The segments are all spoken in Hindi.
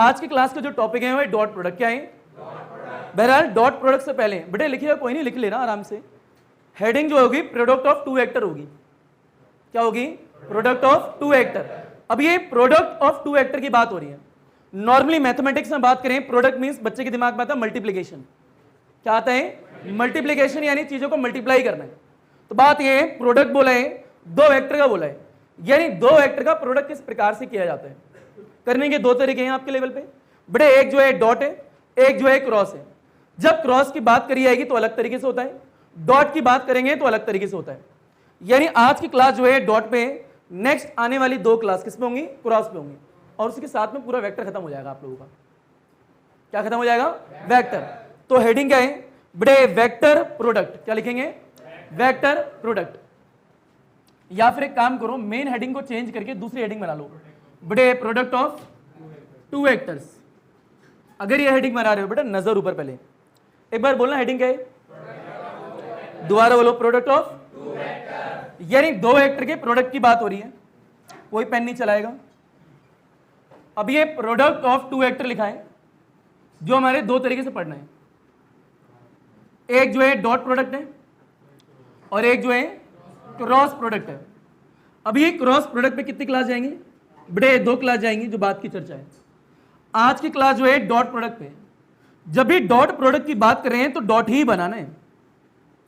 आज की क्लास का जो टॉपिक है वो डॉट प्रोडक्ट। क्या है? बहरहाल डॉट प्रोडक्ट से पहले बेटे लिखिएगा, कोई नहीं लिख लेना आराम से। हेडिंग जो होगी प्रोडक्ट ऑफ टू वेक्टर होगी। क्या होगी? Product of two vector. अब ये प्रोडक्ट ऑफ टू वेक्टर की बात हो रही है। नॉर्मली मैथमेटिक्स में बात करें, प्रोडक्ट मींस बच्चे के दिमाग में आता है मल्टीप्लिकेशन। क्या आता है? मल्टीप्लिकेशन, यानी चीजों को मल्टीप्लाई करना है। तो बात ये है, प्रोडक्ट बोला है, दो वेक्टर का बोला है, यानी दो वेक्टर का प्रोडक्ट किस प्रकार से किया जाता है। करने के दो तरीके हैं आपके लेवल पे बेटे, एक जो है डॉट है, एक जो है क्रॉस है। जब क्रॉस की बात करी जाएगी तो अलग तरीके से होता है, डॉट की बात करेंगे तो अलग तरीके से होता है। यानी आज की क्लास जो है डॉट पे, नेक्स्ट आने वाली दो क्लास किस पे होंगी? क्रॉस पे होंगी। और उसके साथ में पूरा वेक्टर खत्म हो जाएगा आप लोगों का। क्या खत्म हो जाएगा? वेक्टर। तो हेडिंग क्या है बेटे? Vector product. क्या लिखेंगे? Vector product. या फिर एक काम करो, मेन हेडिंग को चेंज करके दूसरी हेडिंग बना लो बेटे, प्रोडक्ट ऑफ टू वेक्टर्स। अगर ये हेडिंग बना रहे हो बेटा, नजर ऊपर पहले एक बार बोलना, हेडिंग क्या है? दोबारा बोलो, प्रोडक्ट ऑफ टू वेक्टर। यानी दो वेक्टर के प्रोडक्ट की बात हो रही है। कोई पेन नहीं चलाएगा। अब ये प्रोडक्ट ऑफ टू वेक्टर लिखा है, जो हमारे दो तरीके से पढ़ना है। एक जो है डॉट प्रोडक्ट है और एक जो है क्रॉस प्रोडक्ट है। अब ये क्रॉस प्रोडक्ट पे कितनी क्लास जाएंगी बेटे? दो क्लास जाएंगी, जो बात की चर्चा है। आज की क्लास जो है डॉट प्रोडक्ट पे। जब भी डॉट प्रोडक्ट की बात कर रहे हैं तो डॉट ही बनाना है।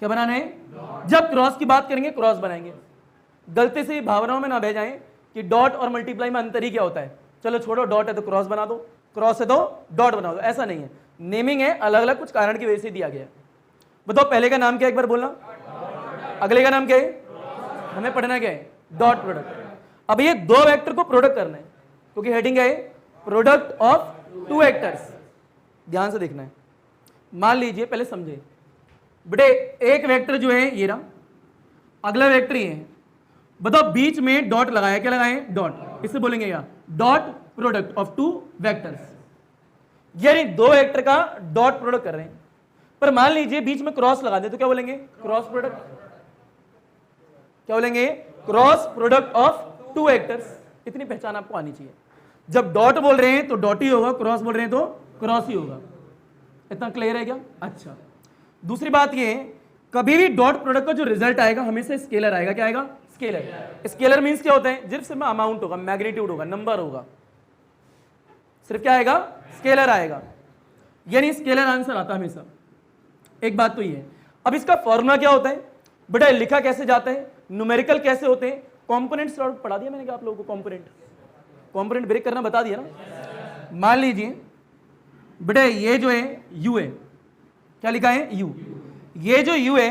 क्या बनाना है? जब क्रॉस की बात करेंगे क्रॉस बनाएंगे। गलती से भावनाओं में ना बह जाएं कि डॉट और मल्टीप्लाई में अंतर ही क्या होता है। चलो छोड़ो, डॉट है तो क्रॉस बना दो, क्रॉस है तो डॉट बना दो, ऐसा नहीं है। नेमिंग है, अलग अलग कुछ कारण की वजह से दिया गया है। बताओ पहले का नाम क्या है, एक बार बोलना। अगले का नाम क्या है? हमें पढ़ना क्या है? Dot product. अब ये दो वेक्टर को प्रोडक्ट करना है, क्योंकि हेडिंग क्या है? Product of two vectors. ध्यान से देखना है। मान लीजिए, पहले समझे बेटे, एक वेक्टर जो है ये रहा, अगला वेक्टर ये है। बताओ बीच में डॉट लगाया, क्या लगाए? डॉट। इससे बोलेंगे क्या? Dot product of two vectors. यानी दो वेक्टर का डॉट प्रोडक्ट कर रहे हैं। पर मान लीजिए बीच में क्रॉस लगा दे तो क्या बोलेंगे? Cross product. क्या बोलेंगे? Cross product of two vectors. इतनी पहचान आपको आनी चाहिए। जब डॉट बोल रहे हैं तो डॉट ही होगा, क्रॉस बोल रहे हैं तो क्रॉस ही होगा। इतना क्लियर है क्या? अच्छा, दूसरी बात ये है, कभी भी डॉट प्रोडक्ट का जो रिजल्ट आएगा हमेशा स्केलर आएगा। क्या आएगा? स्केलर। स्केलर मींस क्या होता है? सिर्फ अमाउंट होगा, मैग्नीट्यूड होगा, नंबर होगा। सिर्फ क्या आएगा? स्केलर आएगा। यानी स्केलर आंसर आता है हमेशा। एक बात तो ये है। अब इसका फॉर्मूला क्या होता है बेटा? लिखा कैसे जाता है? न्यूमेरिकल कैसे होते हैं? कंपोनेंट्स पढ़ा दिया मैंने क्या आप लोगों को? कंपोनेंट ब्रेक करना बता दिया ना। मान लीजिए बेटा, ये जो है यू है, क्या लिखा है? यू। ये जो यू है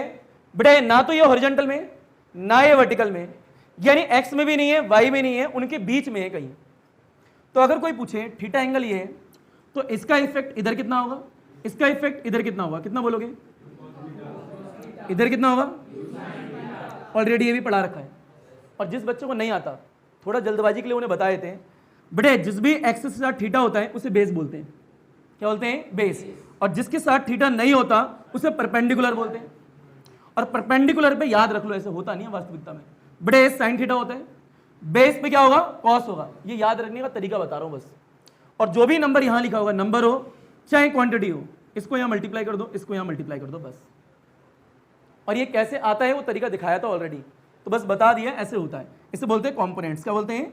बेटा, ना तो ये हॉरिजॉन्टल में ना ये वर्टिकल में, यानी एक्स में भी नहीं है, वाई में नहीं है, उनके बीच में है कहीं। तो अगर कोई पूछे थीटा एंगल ये है, तो इसका इफेक्ट इधर कितना होगा, इसका इफेक्ट इधर कितना होगा? कितना बोलोगे? इधर कितना होगा? ऑलरेडी ये भी पढ़ा रखा है। और जिस बच्चों को नहीं आता, थोड़ा जल्दबाजी के लिए उन्हें बता देते हैं बेटे, जिस भी एक्सिस के साथ थीटा होता है उसे बेस बोलते हैं। क्या बोलते हैं? बेस। और जिसके साथ थीटा नहीं होता उसे परपेंडिकुलर बोलते हैं। और परपेंडिकुलर पे याद रख लो, ऐसे होता नहीं है वास्तविकता में बेटे, साइन थीटा होता है, बेस पे क्या होगा? कॉस होगा। ये याद रखने का तरीका बता रहा हूं बस। और जो भी नंबर यहां लिखा होगा, नंबर हो चाहे क्वांटिटी हो, इसको यहां मल्टीप्लाई कर दो, इसको यहां मल्टीप्लाई कर दो बस। और ये कैसे आता है वो तरीका दिखाया था ऑलरेडी, तो बस बता दिया ऐसे होता है। इसे बोलते हैं कॉम्पोनेंट्स। क्या बोलते हैं?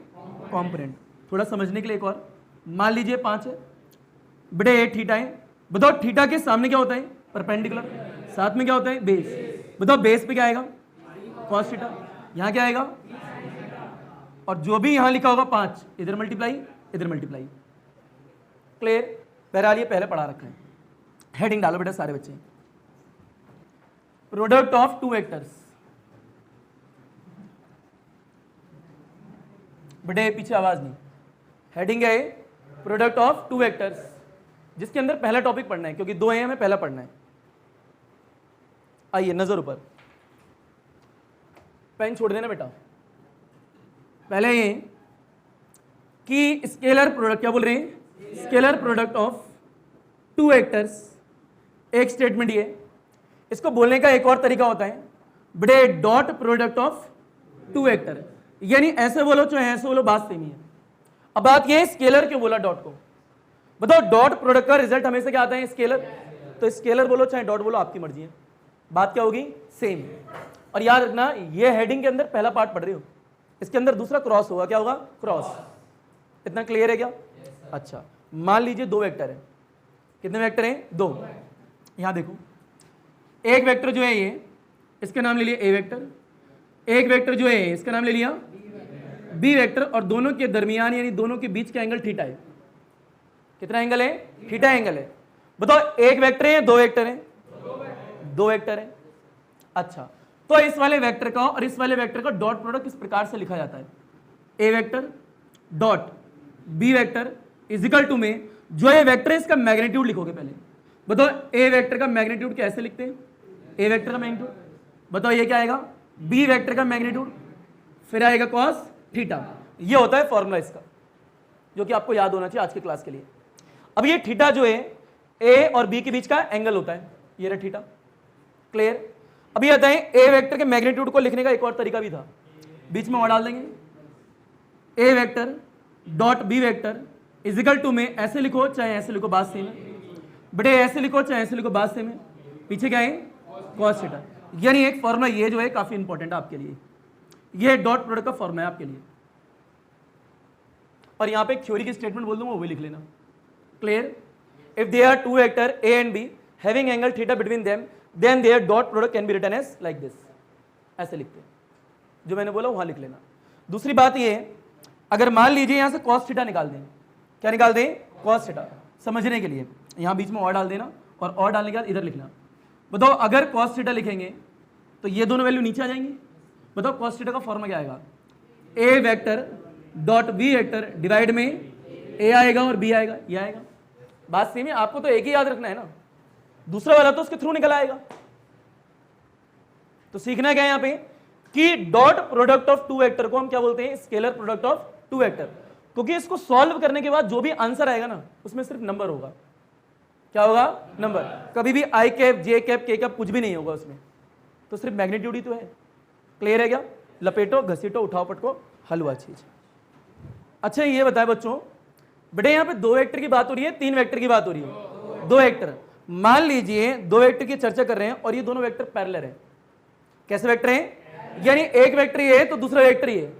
कॉम्पोनेंट। थोड़ा समझने के लिए एक और, मान लीजिए 5 है बेटे, ये थीटा है। बताओ थीटा के सामने क्या होता है? परपेंडिकुलर। साथ में क्या होता है? बेस। बताओ बेस पे क्या आएगा? Cos theta. यहां क्या आएगा? और जो भी यहां लिखा होगा 5, इधर मल्टीप्लाई, इधर मल्टीप्लाई। क्लियर? बहरहाल ये पहले पढ़ा रखा है। हेडिंग डालो बेटा सारे बच्चे, प्रोडक्ट ऑफ टू वेक्टर्स। बेटे पीछे आवाज नहीं। हेडिंग है प्रोडक्ट ऑफ टू वेक्टर्स, जिसके अंदर पहला टॉपिक पढ़ना है, क्योंकि दो है हमें पहला पढ़ना है। आइए नजर ऊपर, पेन छोड़ देना बेटा। पहले ये कि स्केलर प्रोडक्ट, क्या बोल रहे हैं? Scalar product of two vectors. एक स्टेटमेंट ये, इसको बोलने का एक और तरीका होता है बेटे, dot product of two vector. यानी ऐसे बोलो चाहे ऐसे बोलो, बात सेम ही है। अब बात ये है स्केलर क्यों बोला डॉट को? बताओ डॉट प्रोडक्ट का रिजल्ट हमेशा क्या आता है? स्केलर। तो स्केलर बोलो चाहे डॉट बोलो, आपकी मर्जी है, बात क्या होगी? सेम। और याद रखना ये हेडिंग के अंदर पहला पार्ट पढ़ रही हो, इसके अंदर दूसरा क्रॉस होगा, क्या होगा? क्रॉस। इतना क्लियर है क्या? अच्छा, मान लीजिए दो वेक्टर है। कितने वेक्टर हैं? दो। यहां देखो, एक वेक्टर जो है ये, इसका नाम ले लिया ए वेक्टर, एक वेक्टर जो है इसका नाम ले लिया बी वेक्टर, और दोनों के दरमियान यानी दोनों के बीच का एंगल थीटा है। कितना एंगल है? थीटा एंगल है। बताओ एक वेक्टर है, दो वेक्टर है? दो वेक्टर है। अच्छा, तो इस वाले वेक्टर का और इस वाले वेक्टर का डॉट प्रोडक्ट इस प्रकार से लिखा जाता है, a vector dot b vector is equal to में जो ये वेक्टर है इसका मैग्नीट्यूड लिखोगे पहले। बताओ ए वेक्टर का मैग्नीट्यूड कैसे लिखते हैं? ए वेक्टर का मैग्नीट्यूड बताओ, ये क्या आएगा? बी वेक्टर का मैग्नीट्यूड, फिर आएगा कॉस थीटा। ये होता है फॉर्मूला इसका, जो कि आपको याद होना चाहिए आज की क्लास के लिए। अब ये थीटा जो है ए और बी के बीच का एंगल होता है, ये रहा थीटा। क्लियर? अभी आता है ए वेक्टर के मैग्नीट्यूड को लिखने का एक और तरीका भी था, बीच में और डाल देंगे, a vector dot b vector is equal to में ऐसे लिखो चाहे ऐसे लिखो, बात सेम है। बेटे ऐसे लिखो चाहे ऐसे लिखो, बात सेम है। पीछे क्या है? Cos theta. यानी एक फॉर्मूला ये जो है काफी इंपॉर्टेंट है आपके लिए, ये डॉट प्रोडक्ट का फॉर्मूला है आपके लिए। और यहां पे एक थ्योरी की स्टेटमेंट बोल दूंगा, वो भी लिख लेना। Clear? If they are two vector a and b having angle theta between them then their dot product can be written as like this. ऐसे लिखते हैं, जो मैंने बोला वहां लिख लेना। दूसरी बात ये, अगर मान लीजिए यहां से cos थीटा निकाल दें, क्या निकाल दें? cos theta. समझने के लिए यहां बीच में और डाल देना, और डालने के बाद इधर लिखना। बताओ अगर cos थीटा लिखेंगे तो ये दोनों वैल्यू नीचे आ जाएंगी। बताओ cos थीटा का फॉर्मूला क्या आएगा? A vector dot b vector divide में ए आएगा और बी आएगा, ये आएगा। बात सेम है, आपको तो एक ही याद रखना है ना, दूसरा वाला तो उसके थ्रू निकल आएगा। तो सीखना क्या है यहां पे कि dot product of two vector को हम क्या बोलते हैं? Scalar product of two vector. क्योंकि इसको सॉल्व करने के बाद जो भी आंसर आएगा ना, उसमें सिर्फ नंबर होगा। क्या होगा? नंबर। कभी भी आई कैप जे कैप के कैप कुछ भी नहीं होगा उसमें, तो सिर्फ मैग्नीट्यूड ही तो है। क्लियर है क्या? लपेटो घसीटो उठाओ पटको, हल हुआ चीज। अच्छा ये बताए बच्चों, बेटे यहाँ पे दो वेक्टर की बात हो रही है, तीन वेक्टर की बात हो रही है? दो वेक्टर। मान लीजिए दो वेक्टर की चर्चा कर रहे हैं और ये दोनों वेक्टर पैरेलल है। कैसे वेक्टर हैं? यानी एक वेक्टर ये है तो दूसरा वेक्टर ये है।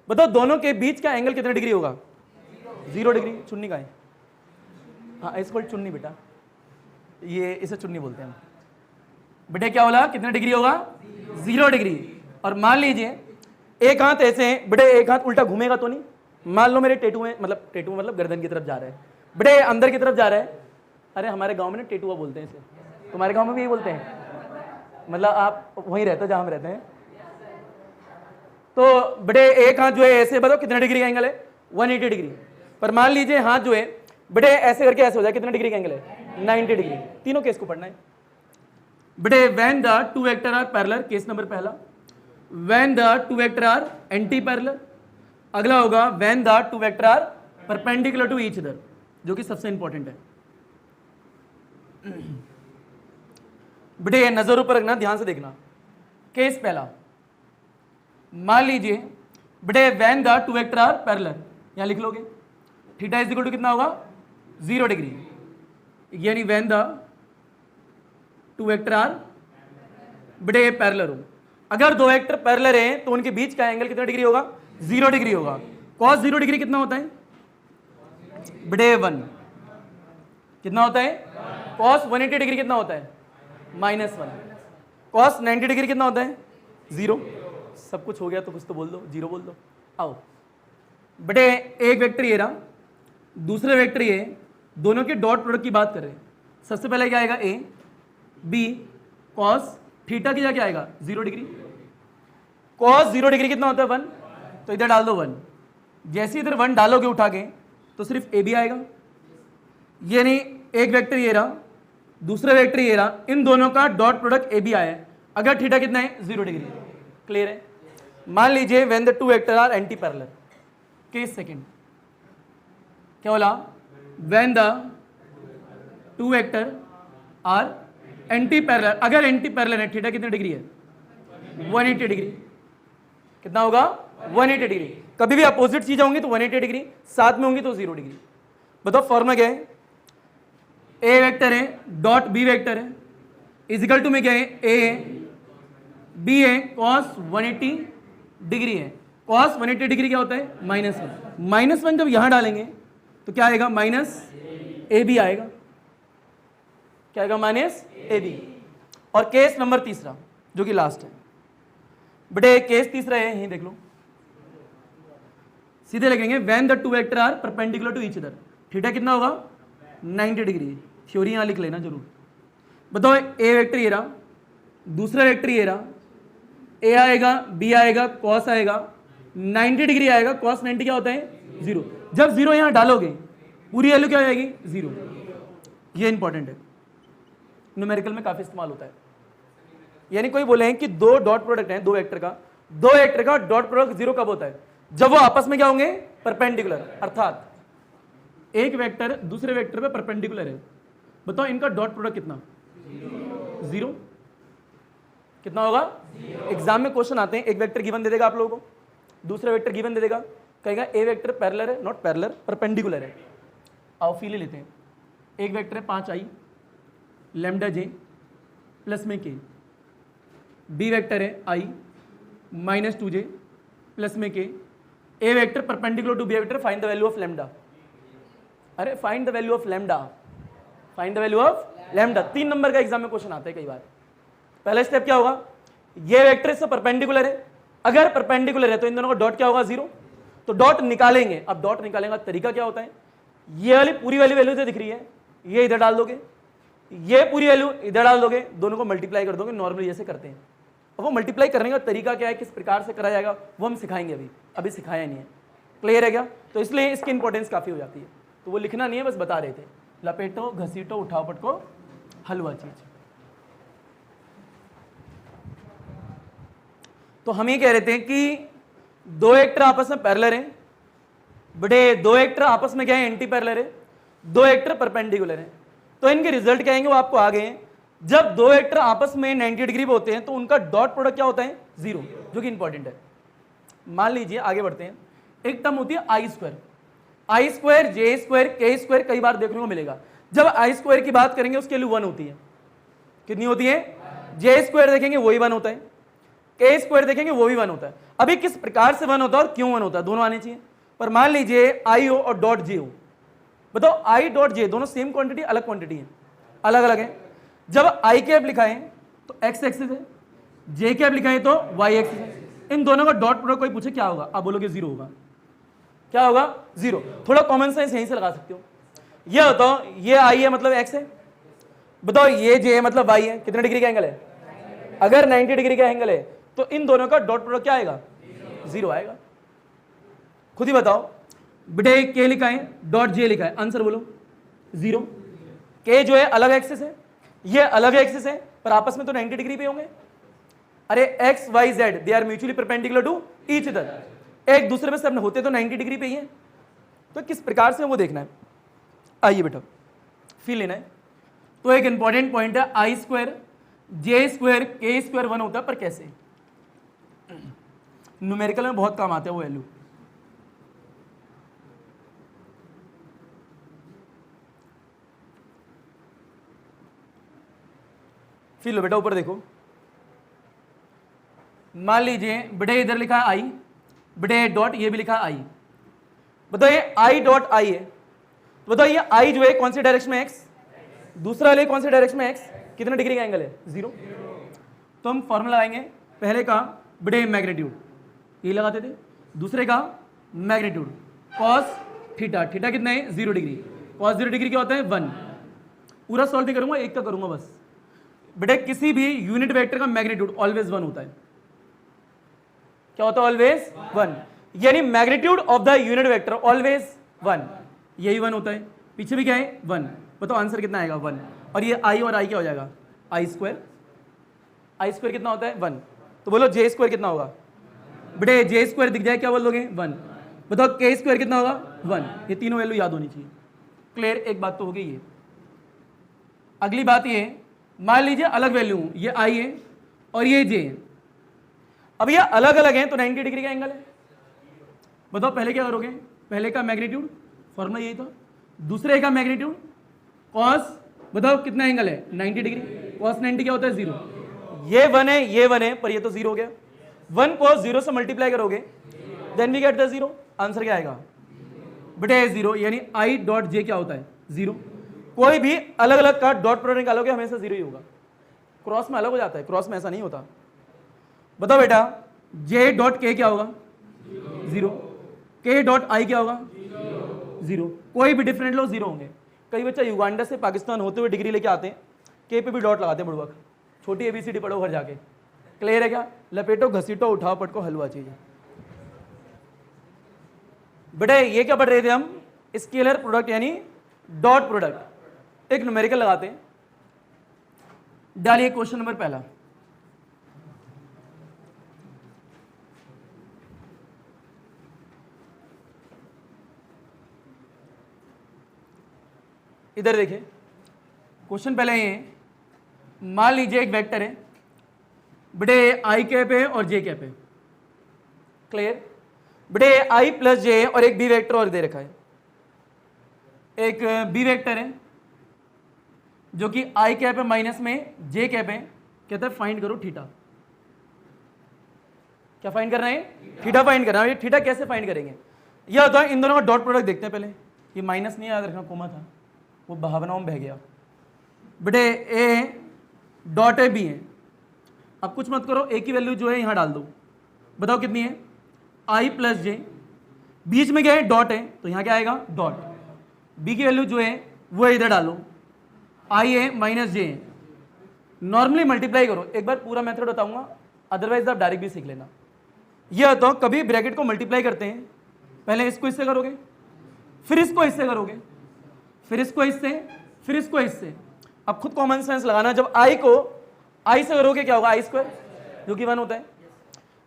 बताओ दोनों के बीच का एंगल कितना डिग्री होगा? 0 डिग्री। चुन्नी का है? हाँ, इसको चुन्नी बेटा, ये इसे चुन्नी बोलते हैं। बेटे क्या बोला? कितना डिग्री होगा? 0 डिग्री। और मान लीजिए एक हाथ ऐसे है, बेटे एक हाथ उल्टा घूमेगा तो नहीं। मान लो मेरे टेटू मतलब गर्दन की तरफ जा रहा है, बेटे अंदर की तरफ जा रहा है। अरे हमारे गांव में ना टेटुआ बोलते हैं इसे, तुम्हारे गांव में भी यही बोलते हैं? मतलब आप वहीं रहते हो जहां हम रहते हैं। तो बेटे एक हाथ जो है ऐसे, बताओ कितना डिग्री का एंगल है? 180 डिग्री। पर मान लीजिए हाथ जो है बेटे ऐसे करके ऐसे हो जाए, कितना डिग्री का एंगल है? 90 डिग्री। तीनों केस को पढ़ना है बेटे। When the two vector are parallel, case number पहला। When the two vector are anti parallel, अगला होगा when the two vector are perpendicular to each other, जो कि सबसे इंपॉर्टेंट है। बेटे ये नजर ऊपर रखना, ध्यान से देखना। केस पहला, मान लीजिए बेटे when the two vector are parallel, यहां लिख लोगे थीटा इज इक्वल टू कितना होगा? 0 डिग्री। यानी when the two vector are बेटे ये पैरेलल हो। अगर दो वेक्टर पैरेलल हैं तो उनके बीच का एंगल कितना डिग्री होगा? 0 डिग्री होगा। कॉस 0 डिग्री कितना होता है? बेटे 1। कितना होता है? कॉस 180 डिग्री कितना होता है? -1। कॉस 90 डिग्री कितना होता है? 0। सब कुछ हो गया तो कुछ तो बोल दो, 0 बोल दो। आओ बेटे एक वेक्टर ये रहा, दूसरे वेक्टर ये, दोनों के डॉट प्रोडक्ट की बात कर रहे हैं। सबसे पहले क्या आएगा? ए बी कॉस थीटा की क्या आएगा? 0 डिग्री। कॉस 0 डिग्री कितना होता है? 1। तो इधर डाल दो 1। जैसे इधर 1 डालोगे उठा के तो सिर्फ ए बी आएगा। यानी एक वेक्टर ये रहा, दूसरा वेक्टर ये रहा, इन दोनों का डॉट प्रोडक्ट ए बी आया है। अगर थीटा कितना है? 0 डिग्री। क्लियर है? मान लीजिए when the two vector are anti parallel, case second क्या बोला? When the two vector are anti parallel, अगर एंटी पैरेलल है थीटा कितनी डिग्री है? 180 डिग्री। कितना होगा? 180 डिग्री। कभी भी अपोजिट चीज होंगी तो 180 डिग्री, साथ में होंगी तो 0 डिग्री। बताओ फॉर्मूला क्या है, ए वेक्टर है डॉट बी वेक्टर है इजिकल टू में क्या है, ए बी है कॉस 180 डिग्री है। कॉस 180 डिग्री क्या होता है, माइनस वन जब यहां डालेंगे तो क्या आएगा, माइनस ए बी आएगा। क्या आएगा, माइनस ए बी। और केस नंबर तीसरा जो कि लास्ट है बेटे, केस तीसरा है, यही देख लो, सीधे लिखेंगे when the two vector are perpendicular to each other. Theta कितना होगा, 90 डिग्री। थ्योरी यहां लिख लेना जरूर। बताओ ए वेक्टर ये रहा, दूसरा वेक्टर ये रहा, ए आएगा बी आएगा कॉस आएगा 90 डिग्री आएगा। कॉस 90 क्या होता है, 0। जब 0 यहां डालोगे पूरी वैल्यू क्या हो जाएगी, 0। ये इंपॉर्टेंट है, न्यूमेरिकल में काफी इस्तेमाल होता है। यानी कोई बोले हैं कि दो डॉट प्रोडक्ट है, दो वेक्टर का डॉट प्रोडक्ट 0 कब होता है, जब वो आपस में क्या होंगे, परपेंडिकुलर। अर्थात एक वेक्टर दूसरे वेक्टर पे परपेंडिकुलर है। बताओ इनका डॉट प्रोडक्ट कितना, 0। कितना होगा, एग्जाम में क्वेश्चन आते हैं, एक वेक्टर गिवन दे देगा आप लोगों को, दूसरा वेक्टर गिवन दे देगा, कहेगा ए वेक्टर पैरेलल है, नॉट पैरेलल, परपेंडिकुलर है। आओ फील लेते हैं। एक वेक्टर है 5i लैम्डा जे प्लस में के, बी वेक्टर है i माइनस 2j प्लस में k, a vector perpendicular to b vector, find the value of lambda. अरे find the value of lambda, find the value of lambda. 3 number का एग्जाम में क्वेश्चन आता है कई बार। पहला स्टेप क्या होगा, ये वेक्टर इससे परपेंडिकुलर है, अगर परपेंडिकुलर है तो इन दोनों का डॉट क्या होगा, 0। तो डॉट निकालेंगे। अब डॉट निकालेंगे का तरीका क्या होता है, ये वाली पूरी वैल्यू जो दिख रही है ये इधर डाल दोगे, ये पूरी वैल्यू इधर डाल दोगे, दोनों को मल्टीप्लाई कर दोगे, नॉर्मली जैसे करते हैं। अब वो मल्टीप्लाई करने का तरीका क्या है, किस प्रकार से करा जाएगा, वो हम सिखाएंगे। अभी सिखाया नहीं है, क्लियर है क्या। तो इसलिए इसकी इंपॉर्टेंस काफी हो जाती है, तो वो लिखना नहीं है, बस बता रहे थे। लपेटो घसीटो उठाओ पटको हलवा चीज। तो हम ये कह रहे थे कि दो वेक्टर आपस में पैरेलल हैं बड़े, दो वेक्टर आपस में क्या है, एंटी पैरेलल है, दो वेक्टर परपेंडिकुलर हैं। तो इनके रिजल्ट क्या आएंगे वो आपको आगे हैं। जब दो वेक्टर आपस में 90 डिग्री पे होते हैं तो उनका डॉट प्रोडक्ट क्या होता है, 0, जो कि इंपॉर्टेंट है। मान लीजिए आगे बढ़ते हैं, एक टर्म होती है आई स्क्वायर, जे स्क्वायर, के स्क्वायर, कई बार देखने को मिलेगा। जब आई स्क्वायर की बात करेंगे उसके लिए 1 होती है, कितनी होती है, जे स्क्वायर देखेंगे वही 1 होता है, के स्क्वायर देखेंगे वो भी 1 होता है। अभी किस प्रकार से 1 होता है और क्यों 1 होता है, दोनों आने चाहिए। पर मान लीजिए आई हो और डॉट जे हो, बताओ आई डॉट जे दोनों सेम क्वांटिटी अलग क्वांटिटी है, अलग अलग है। जब आई कैप लिखा है तो एक्स एक्सिस है, जे कैप लिखा है तो वाई एक्सिस है। इन दोनों का डॉट प्रोडक्ट कोई पूछे क्या होगा, आप बोलोगे 0 होगा। क्या होगा, 0। थोड़ा कॉमन सेंस यहीं से लगा सकते हो। ये बताओ ये आई है मतलब एक्स है, बताओ ये जे है मतलब वाई है, कितने डिग्री का एंगल है, अगर 90 डिग्री का एंगल है तो इन दोनों का डॉट प्रोडक्ट क्या आएगा, 0 आएगा। खुद ही बताओ बेटे, के लिखा है डॉट जे लिखा है, आंसर बोलो 0। के जो है अलग एक्सिस है, ये अलग एक्सिस है, पर आपस में तो 90 डिग्री पे होंगे। अरे x y z they are mutually perpendicular to each other, एक दूसरे में से अपने होते तो 90 डिग्री पे ही है। तो किस प्रकार से वो देखना है, आइए बेटा फील लेना है। तो एक इंपॉर्टेंट पॉइंट है, आई स्क्वायर जे स्क्वायर के स्क्वायर 1 होता है, पर कैसे, न्यूमेरिकल में बहुत काम आता है वो वैल्यू। फिर लो बेटा ऊपर देखो, मान लीजिए बेटे इधर लिखा है आई, बेटे डॉट ये भी लिखा है आई। बताओ ये आई डॉट आई है, तो बताओ ये आई जो है कौन सी डायरेक्शन में, एक्स, दूसरा वाले कौन सी डायरेक्शन में, एक्स, कितने डिग्री का एंगल है, 0। तो हम फॉर्मूला लगाएंगे, पहले का बेटे मैग्नीट्यूड ये लगाते थे, दूसरे का मैग्नीट्यूड कॉस थीटा, थीटा कितना है 0 डिग्री, कॉस 0 डिग्री क्या होता है 1। पूरा सॉल्व नहीं करूंगा, एक का करूंगा बस। बेटे किसी भी यूनिट वेक्टर का मैग्नीट्यूड ऑलवेज 1 होता है, क्या होता है, ऑलवेज 1। यानी magnitude of the unit vector always 1, यही 1 होता है। पीछे भी क्या है 1, बताओ आंसर कितना आएगा 1। और ये आई और आई क्या हो जाएगा, आई स्क्वायर, आई स्क्वायर कितना होता है 1। तो बोलो जे स्क्वायर कितना होगा, बेटे जे स्क्वायर दिख जाए क्या बोल दोगे 1। बताओ के स्क्वायर कितना होगा 1। ये तीनों वैल्यू याद होनी चाहिए, क्लियर। एक बात तो हो गई ये। अगली बात ये, मान लीजिए अलग वैल्यू, ये आई है और ये जे है। अब ये अलग अलग हैं तो 90 डिग्री का एंगल है। बताओ पहले क्या करोगे, पहले का मैग्नीट्यूड फॉर्मूला यही था, दूसरे का मैग्नीट्यूड कॉस, बताओ कितना एंगल है 90 डिग्री, कॉस 90 क्या होता है 0, ये 1 है ये 1 है, पर ये तो 0 हो गया, 1 को 0 से मल्टीप्लाई करोगे then we get the 0, answer क्या आएगा बेटे 0, यानी आई डॉट जे क्या होता है 0। कोई भी अलग अलग का डॉट प्रोडक्ट निकालोगे हमेशा 0 ही होगा, क्रॉस में अलग हो जाता है, क्रॉस में ऐसा नहीं होता। बताओ बेटा जे डॉट के क्या होगा 0, के डॉट आई क्या होगा 0, कोई भी डिफरेंट लो 0 होंगे। कई बच्चा युगांडा से पाकिस्तान होते हुए डिग्री लेके आते हैं, के पे भी डॉट लगाते हैं बुड़बक, छोटी एबीसीडी पढ़ो घर जाके, क्लियर है क्या, लपेटो घसीटो उठाओ पटको हलवा चाहिए। बेटे ये क्या पढ़ रहे थे हम, स्केलर प्रोडक्ट यानी डॉट प्रोडक्ट। एक न्यूमेरिकल लगाते हैं, डालिए क्वेश्चन नंबर पहला, इधर देखिए क्वेश्चन पहले ये, मान लीजिए एक वेक्टर है बेटे आई कैप है और जे कैप है, क्लियर बेटे आई प्लस जे और एक बी वेक्टर और दे रखा है, एक बी वेक्टर है जो कि आई कैप है माइनस में जे कैप है, कहता है फाइंड करो थीटा। क्या फाइंड करना है, थीटा फाइंड करना है। ये थीटा कैसे फाइंड करेंगे, यह होता है इन दोनों का डॉट प्रोडक्ट देखते हैं पहले, ये माइनस नहीं याद रखना, कोमा था वो भावनाओं में बह गया बेटे, ए डॉट है बी है, अब कुछ मत करो, ए की वैल्यू जो है यहां डाल दो, बताओ कितनी है आई प्लस जे, बीच में क्या है डॉट है तो यहां क्या आएगा डॉट, बी की वैल्यू जो है वो इधर डालो, आई है माइनस जे है, नॉर्मली मल्टीप्लाई करो। एक बार पूरा मेथड बताऊंगा, अदरवाइज आप डायरेक्ट भी सीख लेना। यह तो कभी ब्रैकेट को मल्टीप्लाई करते हैं, पहले इसको इससे करोगे, फिर इसको इससे करोगे, फिर इसको इससे, फिर इसको इससे। अब खुद कॉमन सेंस लगाना, जब आई को आई से करोगे क्या होगा आई स्क्वायर, जो कि 1 होता है,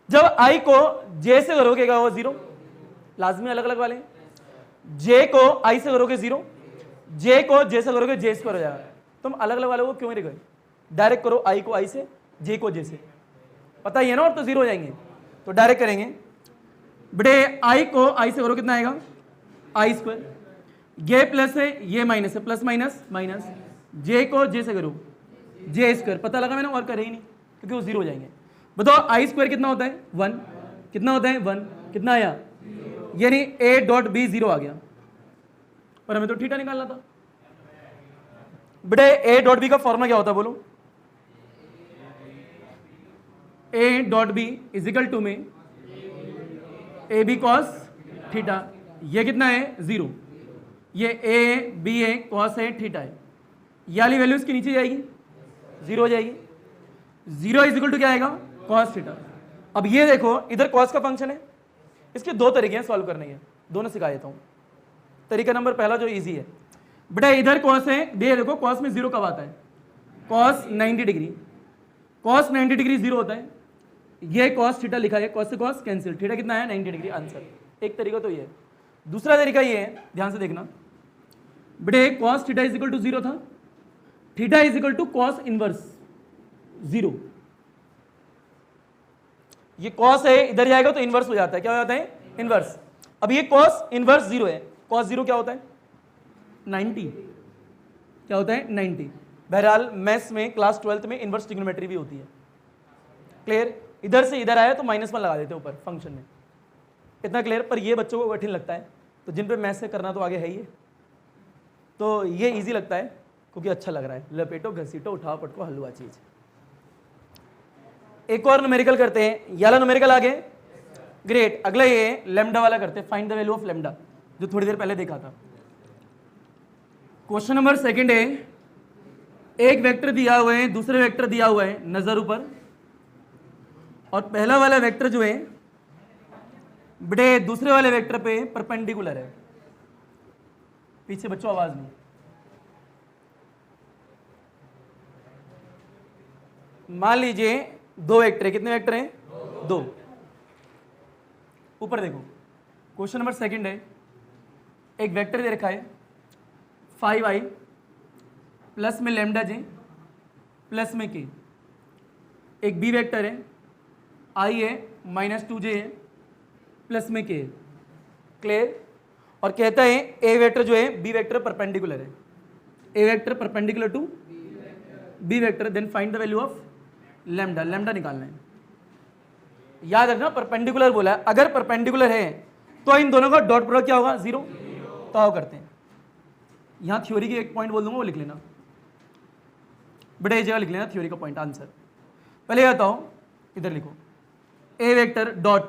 जब आई को जे से करोगे क्या होगा 0, लाजमी अलग अलग वाले, जे को आई से करोगे 0, जे को जे से करोगे जे स्क्वायर हो जाएगा। तुम अलग अलग वाले को क्यों नहीं गए, डायरेक्ट करो आई को आई से, जे को जे से, पता ही है ना, और तो 0 हो जाएंगे, तो डायरेक्ट करेंगे बेटे, आई को आई से करो कितना आएगा आई स्क्वायर, ये प्लस है ये माइनस है, प्लस माइनस माइनस, जे को जे से करो जे स्क्वायर, पता लगा मैंने, और करे ही नहीं क्योंकि वो 0 हो जाएंगे। बताओ आई स्क्वायर कितना होता है 1, कितना होता है 1, कितना आया, यानी ए डॉट बी 0 आ गया, पर हमें तो थीटा निकालना था बेटे। ए डॉट बी का फॉर्मूला क्या होता है बोलो, a dot b is equal to में ए बी कॉस थीटा, ये कितना है 0, ये ए बी है कॉस है थीटा है, ये वाली वैल्यू इसके नीचे जाएगी 0 हो जाएगी, 0 इज इक्वल टू क्या आएगा कॉस थीटा। अब ये देखो इधर कॉस का फंक्शन है, इसके दो तरीके हैं सॉल्व करने के, दोनों सिखा देता हूं। तरीका नंबर पहला जो इजी है बेटा, इधर कॉस है, ये देखो कॉस में 0 कब आता है, कॉस 90 डिग्री, कॉस 90 डिग्री 0 होता है, ये कॉस थीटा लिखा है, कॉस से कॉस कैंसिल, थीटा कितना है 90 डिग्री, आंसर। एक तरीका तो ये है। दूसरा तरीका ये है, ध्यान से देखना बेटे, cos theta is equal to 0 था, theta is equal to cos inverse 0, ये कॉस है इधर जाएगा तो इनवर्स हो जाता है, क्या हो जाता है इनवर्स। अब ये कॉस इनवर्स 0 है, कॉस 0 क्या होता है 90, क्या होता है 90। बहरहाल मैथ्स में क्लास 12th में इनवर्स ट्रिग्नोमेट्री भी होती है, क्लियर। इधर से इधर आया तो -1 लगा देते हैं ऊपर फंक्शन में, इतना क्लियर। पर ये बच्चों को कठिन लगता है, तो जिन पे मैथ्स से करना तो आगे है ही है, तो ये इजी लगता है क्योंकि अच्छा लग रहा है, लपेटो घसीटो उठाओ पटको हलवा चीज। एक और न्यूमेरिकल करते हैं, ये वाला न्यूमेरिकल आगे ग्रेट। अगला ये लैम्डा वाला करते हैं, find the value of lambda, जो थोड़ी देर पहले देखा था। क्वेश्चन नंबर सेकंड है, एक वेक्टर दिया हुआ है, दूसरे वेक्टर दिया हुआ है नजर ऊपर, और पहला वाला वेक्टर जो है बेटे दूसरे वाले वेक्टर पे परपेंडिकुलर है। पीछे बच्चों आवाज नहीं। मान लीजिए दो वेक्टर है, कितने वेक्टर हैं 2। ऊपर देखो क्वेश्चन नंबर सेकंड है, एक वेक्टर दे रखा है 5i प्लस में लैम्डा जे प्लस में के, एक बी वेक्टर है i है -2j है प्लस में के, क्लियर। और कहता है ए वेक्टर जो है बी वेक्टर परपेंडिकुलर है, a vector perpendicular to b vector, then find the value of lambda, lambda निकालना है। याद रखना परपेंडिकुलर बोला है, अगर परपेंडिकुलर है तो इन दोनों का डॉट प्रोडक्ट क्या होगा, 0। तो आओ करते हैं, यहां थ्योरी की एक पॉइंट बोल दूंगा वो लिख लेना, बड़े जगह लिख लेना थ्योरी का पॉइंट आंसर। पहले बताओ, इधर लिखो a vector dot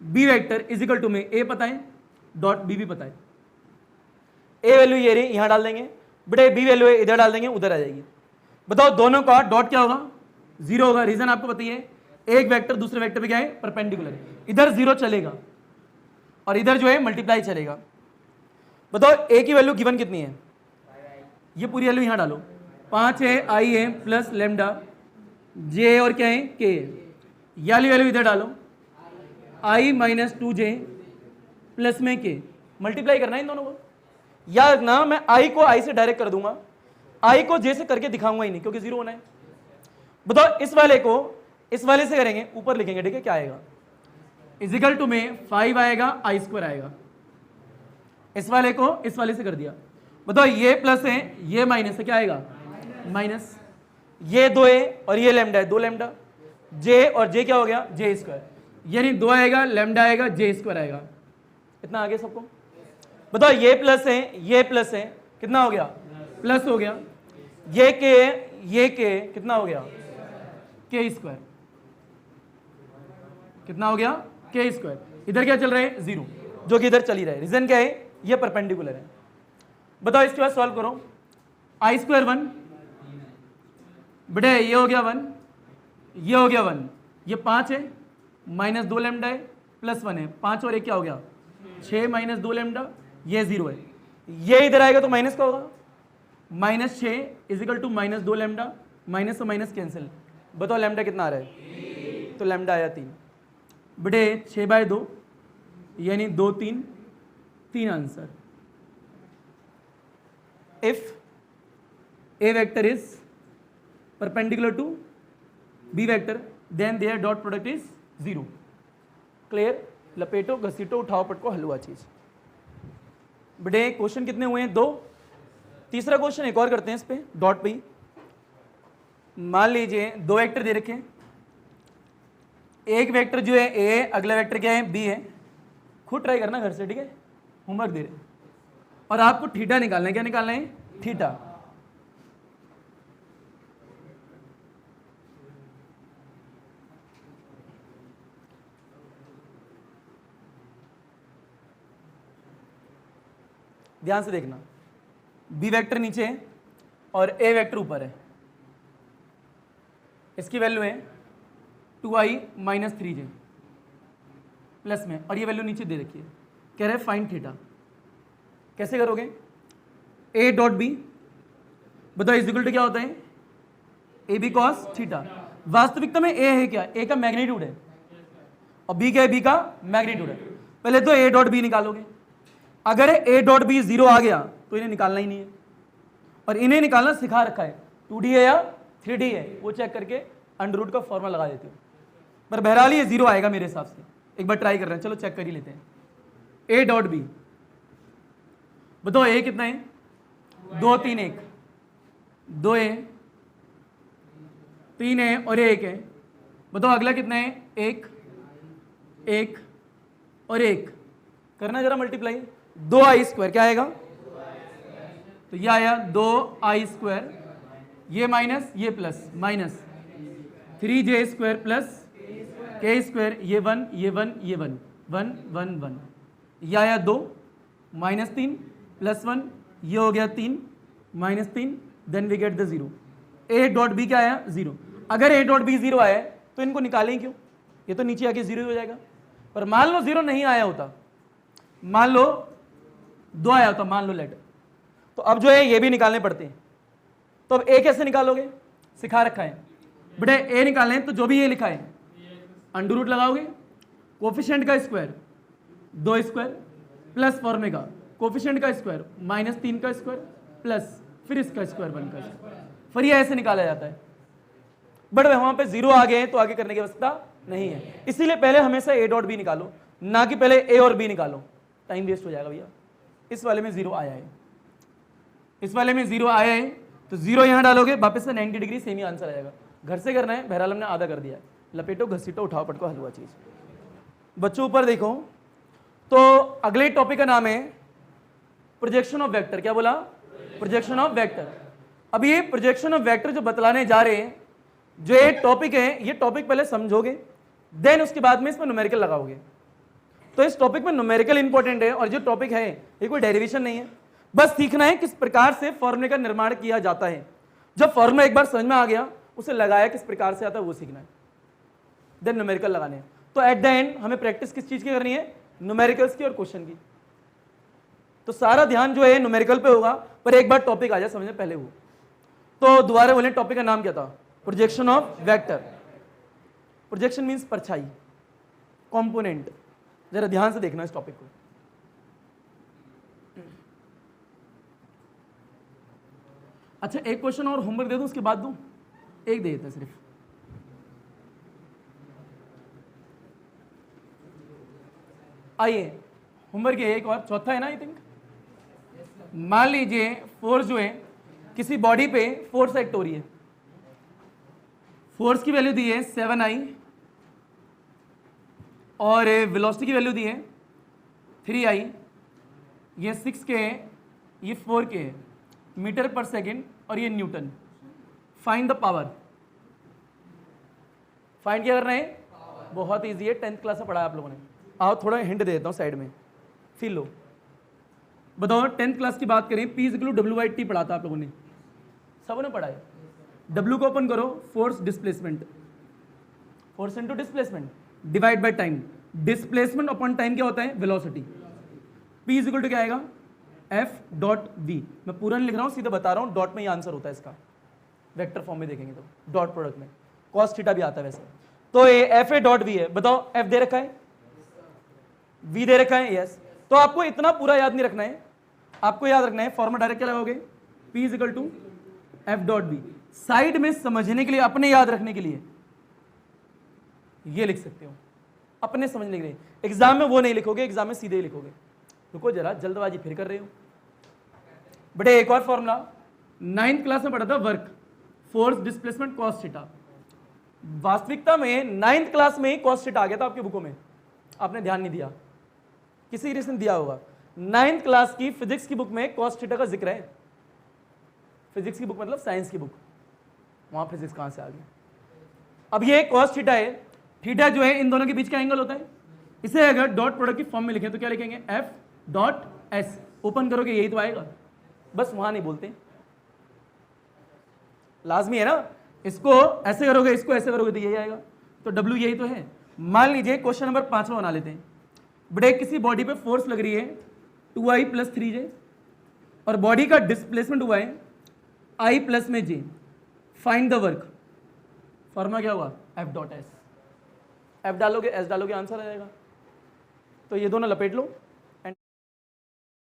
b vector is equal to में ए पता है डॉट बी भी पता है। ए वैल्यू ये रही, यहां डाल देंगे, बड़े बी वैल्यू इधर डाल देंगे, उधर आ जाएगी। बताओ दोनों का डॉट क्या होगा, 0 होगा। रीजन आपको पता ही है, एक वेक्टर दूसरे वेक्टर पे क्या है, परपेंडिकुलर है, इधर 0 चलेगा और इधर जो है मल्टीप्लाई चलेगा। बताओ ए की वैल्यू गिवन कितनी है, ये पूरी वैल्यू यहां डालो, 5 है, आई है प्लस लेमडा, जे और क्या है, के है। ये वाली वैल्यू इधर डालो, आई माइनस 2j प्लस में के, मल्टीप्लाई करना है इन दोनों को। याद रखना मैं आई को आई से डायरेक्ट कर दूंगा, आई को जे से करके दिखाऊंगा ही नहीं क्योंकि 0 होना है। बताओ इस वाले को इस वाले से करेंगे, ऊपर लिखेंगे, ठीक है, क्या आएगा, इजिकल टू में 5 आएगा, आई स्क्वायर आएगा। इस वाले को इस वाले से कर दिया। बताओ ये प्लस है, ये माइनस है, क्या आएगा, माइनस। ये 2 है और ये लेमडा है, 2 लेमडा, जे और जे क्या हो गया, जे स्क्वायर, यानी 2 आएगा, लेमडा आएगा, जे स्क्वायर आएगा। इतना आगे सबको। बताओ ये प्लस है, ये प्लस है, कितना हो गया, प्लस हो गया। ये के, ये के, कितना हो गया, के स्क्वायर, कितना हो गया, के स्क्वायर। इधर क्या चल रहा है, 0, जो कि इधर चल ही रहा है। रीजन क्या है, ये परपेंडिकुलर है। बताओ इसके बाद सॉल्व करो, आई स्क्वायर 1, बेटे ये हो गया 1, ये हो गया 1, ये 5 है, माइनस 2 लेमडा है, प्लस 1 है, 5 और 1 क्या हो गया, 6 माइनस 2 लेमडा, ये 0 है। ये इधर आएगा तो माइनस का होगा, minus 6 equal to minus 2 lambda, minus से माइनस कैंसिल। बताओ लेमडा कितना आ रहा है, तो लेमडा आया 3। बेटे 6/2 यानी 2 3 answer. If a vector is perpendicular to b vector then their dot product is 0। Clear, लपेटो घसीटो उठाओ पटको हलवा चीज। बेटे क्वेश्चन कितने हुए हैं, 2। तीसरा क्वेश्चन एक और करते हैं इस पे डॉट पे। मान लीजिए 2 वेक्टर दे रखे हैं, एक वेक्टर जो है ए है, अगला वेक्टर क्या है, बी है। खुद ट्राई करना घर से, ठीक है, होमवर्क दे रहे हैं। और आपको थीटा निकालना है, क्या निकालना है, थीटा। ध्यान से देखना, बी वेक्टर नीचे है और ए वेक्टर ऊपर है। इसकी वैल्यू है 2i माइनस 3j प्लस में, और ये वैल्यू नीचे दे रखी है। कह रहे हैं फाइंड थीटा। कैसे करोगे, a डॉट बी, बताओ इज इक्वल टू क्या होता है, ए बी कॉस थीटा। वास्तविकता में a है क्या, a का मैग्नीट्यूड है और b क्या है, b का मैग्नीट्यूड है। पहले तो a डॉट बी निकालोगे, अगर a डॉट बी 0 आ गया तो इन्हें निकालना ही नहीं है, और इन्हें निकालना सिखा रखा है, 2D है या 3D है वो चेक करके अंडर रूट का फॉर्मूला लगा देते हो। पर बहरहाल ये 0 आएगा मेरे हिसाब से, एक बार ट्राई कर रहे हैं, चलो चेक कर ही लेते हैं। a डॉट बी, बताओ a कितना है, 2 3 1, 2 है, 3 है और 1 है। बताओ अगला कितना है, 1 1 और 1, करना जरा मल्टीप्लाई, 2i स्क्वायर क्या आएगा, तो ये आया 2i स्क्वायर, ये माइनस ये plus, minus 3j square plus k square, ये 1 ये 1 ये 1 1 1 1, ये आया 2 माइनस 3 प्लस 1, ये हो गया 3 minus 3, then we get the 0। a dot b क्या आया, 0। अगर a डॉट बी 0 आया तो इनको निकालें क्यों, ये तो नीचे आके 0 हो जाएगा। पर मान लो 0 नहीं आया होता, मान लो 2 आया होता, मान लो लेट, तो अब जो है ये भी निकालने पड़ते हैं। तो अब a कैसे निकालोगे, सिखा रखा है बेटे, a निकालना है तो जो भी ये लिखा है अंडर रूट लगाओगे, कोफिशिएंट का स्क्वायर 2 स्क्वायर प्लस फॉर्मे का कोफिशिएंट का स्क्वायर माइनस 3 का स्क्वायर प्लस फिर इसका स्क्वायर 1 का स्क्वायर, फिर ये ऐसे निकाला जाता है। बट वहां पे 0 आ गए तो आगे करने की आवश्यकता नहीं है, इसीलिए पहले हमेशा a डॉट बी निकालो, ना कि पहले a और b निकालो, टाइम वेस्ट हो जाएगा भैया। इस वाले में 0 आया है, इस वाले में 0 आया है, तो 0 यहाँ डालोगे, वापस से 90 डिग्री सेम ही आंसर आएगा। घर से करना है, बहरहाल हमने आधा कर दिया है। लपेटो, घसीटो, उठाओ, पटको, हलवा चीज। बच्चों ऊपर देखो, तो अगले टॉपिक का नाम है प्रोजेक्शन ऑफ वेक्टर। क्या बोला? Projection of vector. अब ये प्रोजेक्शन ऑफ वेक्टर जो बतलाने जा रहे हैं, जो ये टॉपिक है, ये टॉपिक पहले समझोगे, देन उसके बाद में इसमें न्यूमेरिकल लगाओगे। तो इस टॉपिक में न्यूमेरिकल इंपॉर्टेंट है, और जो टॉपिक है ये कोई डेरिवेशन नहीं है, बस सीखना है किस प्रकार से फॉर्मूले का निर्माण किया जाता है। जब फॉर्मूला एक बार समझ में आ गया, उसे लगाया किस प्रकार से आता है वो सीखना है, देन न्यूमेरिकल लगाने हैं। तो एट द एंड हमें प्रैक्टिस किस चीज की करनी है? न्यूमेरिकल्स की और क्वेश्चन की। तो सारा ध्यान जो है न्यूमेरिकल पे होगा, पर एक बार टॉपिक आ जाए समझने पहले वो। तो दोबारा बोले, टॉपिक का नाम क्या था? Projection of vector. Projection means परछाई, कंपोनेंट। जरा ध्यान से देखना इस टॉपिक को। अच्छा, एक क्वेश्चन और होमवर्क दे दूं, उसके बाद दूं? एक दे देते हैं सिर्फ। आइए, होमवर्क ये एक और, चौथा है ना आई थिंक। मान लीजिए फोर्स जो है, किसी बॉडी पे फोर्स एक्ट हो रही है, फोर्स की वैल्यू दी है 7I और वेलोसिटी की वैल्यू दी है 3I। ये 6K है, ये 4K है, मीटर पर सेकेंड, और ये Newton. Find the power. Find क्या करना है? बहुत इजी है, 10th क्लास में पढ़ा है आप लोगों ने। आओ थोड़ा हिंट दे देता हूँ साइड में, फील लो। बताओ, 10th क्लास की बात करें, P = W/T पढ़ा था आप लोगों ने, सबों ने पढ़ा है। W को ओपन करो, force displacement, force into displacement divide by time. Displacement upon time क्या होता है? वेलोसिटी। P = क्या आएगा? F.V। मैं पूरा नहीं लिख रहा हूँ, सीधा बता रहा हूँ, डॉट में ही आंसर होता है इसका। वेक्टर फॉर्म में देखेंगे तो डॉट प्रोडक्ट में cos थीटा भी आता है वैसे। तो ये F.V है। बताओ, F दे रखा है, V दे रखा है, यस। तो आपको इतना पूरा याद नहीं रखना है, आपको याद रखना है फॉर्मूला डायरेक्ट क्या लगाओगे? P = F.V। साइड में समझने के लिए, अपने याद रखने के लिए ये लिख सकते हो, अपने समझने के लिए। एग्जाम में वो नहीं लिखोगे, एग्जाम में सीधे ही लिखोगे। रुको जरा, जल्दबाजी फिर कर रहे हो बेटे। एक और फॉर्मूला 9th क्लास में पढ़ा था, work, force displacement cos theta. वास्तविकता में 9th क्लास में ही cos थीटा आ गया था आपकी बुकों में, आपने ध्यान नहीं दिया, किसी रीजन दिया होगा। 9th क्लास की फिजिक्स की बुक में cos थीटा का जिक्र है। फिजिक्स की बुक मतलब साइंस की बुक, वहां फिजिक्स कहां से आ गई? अब ये cos थीटा है, थीटा जो है इन दोनों के बीच का एंगल होता है। इसे अगर डॉट प्रोडक्ट की फॉर्म में लिखें तो क्या लिखेंगे? F.S। ओपन करोगे यही तो आएगा, बस वहां नहीं बोलते, लाजमी है ना। इसको ऐसे करोगे, इसको ऐसे करोगे तो यही आएगा, तो W यही तो है। मान लीजिए क्वेश्चन नंबर 5 बना लेते हैं। बड़े किसी बॉडी पे फोर्स लग रही है 2I + 3J, और बॉडी का डिस्प्लेसमेंट हुआ है I + में J। Find the work. Formula क्या हुआ? F.S। F डालोगे, S डालोगे, आंसर आ जाएगा। तो ये दोनों लपेट लो,